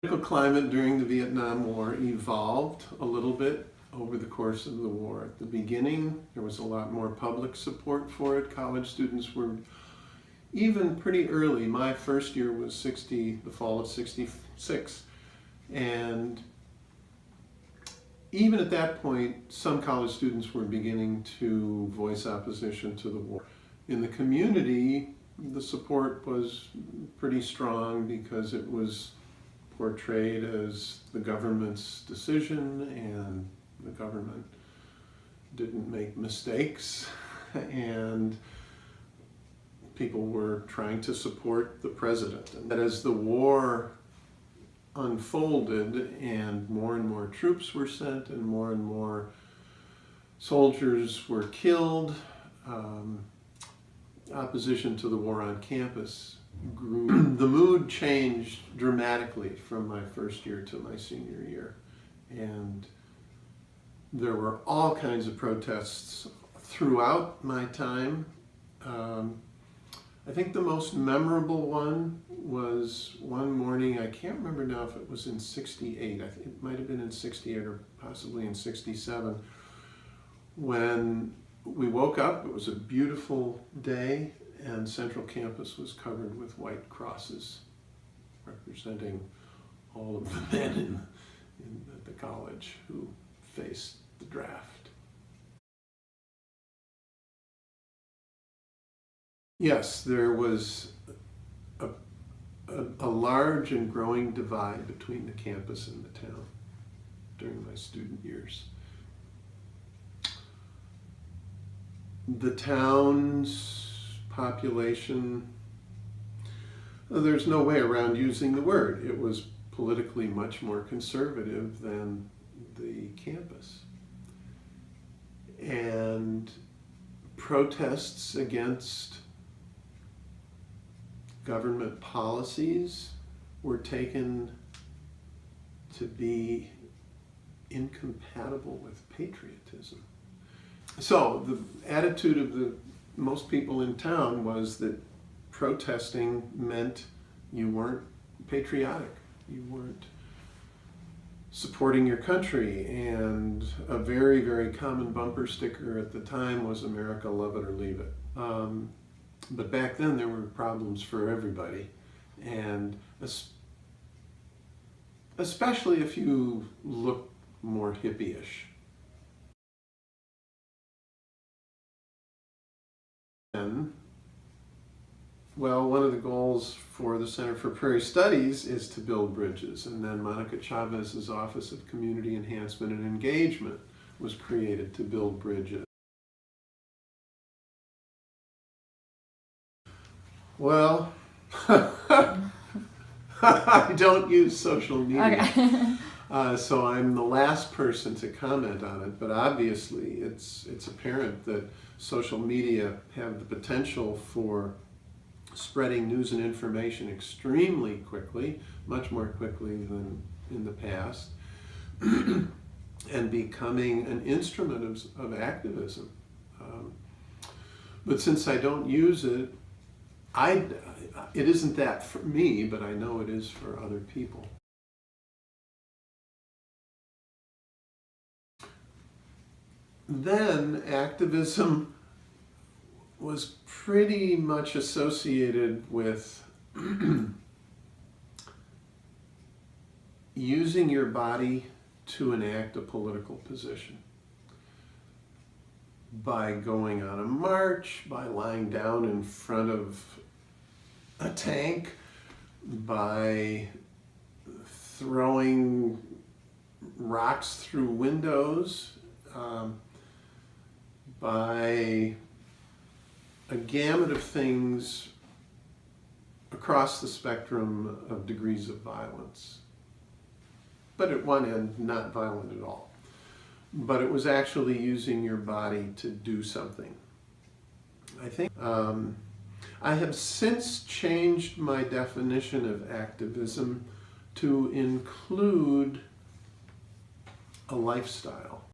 Political climate during the Vietnam War evolved a little bit over the course of the war. At the beginning, there was a lot more public support for it. College students were even pretty early. My first year was the fall of '66. And even at that point, some college students were beginning to voice opposition to the war. In the community, the support was pretty strong because it was portrayed as the government's decision and the government didn't make mistakes, and people were trying to support the president. And as the war unfolded and more troops were sent and more soldiers were killed, opposition to the war on campus grew. The mood changed dramatically from my first year to my senior year, and there were all kinds of protests throughout my time. I think the most memorable one was one morning, I can't remember now if it was in '68, I think it might have been in '68 or possibly in '67, when we woke up. It was a beautiful day, and Central Campus was covered with white crosses representing all of the men at the college who faced the draft. Yes, there was a large and growing divide between the campus and the town during my student years. The town's population, there's no way around using the word. It was politically much more conservative than the campus. And protests against government policies were taken to be incompatible with patriotism. So the attitude of most people in town was that protesting meant you weren't patriotic, you weren't supporting your country, and a very common bumper sticker at the time was "America, love it or leave it." But back then there were problems for everybody, and especially if you looked more hippie-ish. And, well, one of the goals for the Center for Prairie Studies is to build bridges, and then Monica Chavez's Office of Community Enhancement and Engagement was created to build bridges. Well, I don't use social media, Okay. so I'm the last person to comment on it, but obviously it's apparent that social media have the potential for spreading news and information extremely quickly, much more quickly than in the past, and becoming an instrument of activism. But since I don't use it, it isn't that for me, but I know it is for other people. Then activism was pretty much associated with using your body to enact a political position. By going on a march, by lying down in front of a tank, by throwing rocks through windows, by a gamut of things across the spectrum of degrees of violence. But at one end, not violent at all. But it was actually using your body to do something. I think I have since changed my definition of activism to include a lifestyle.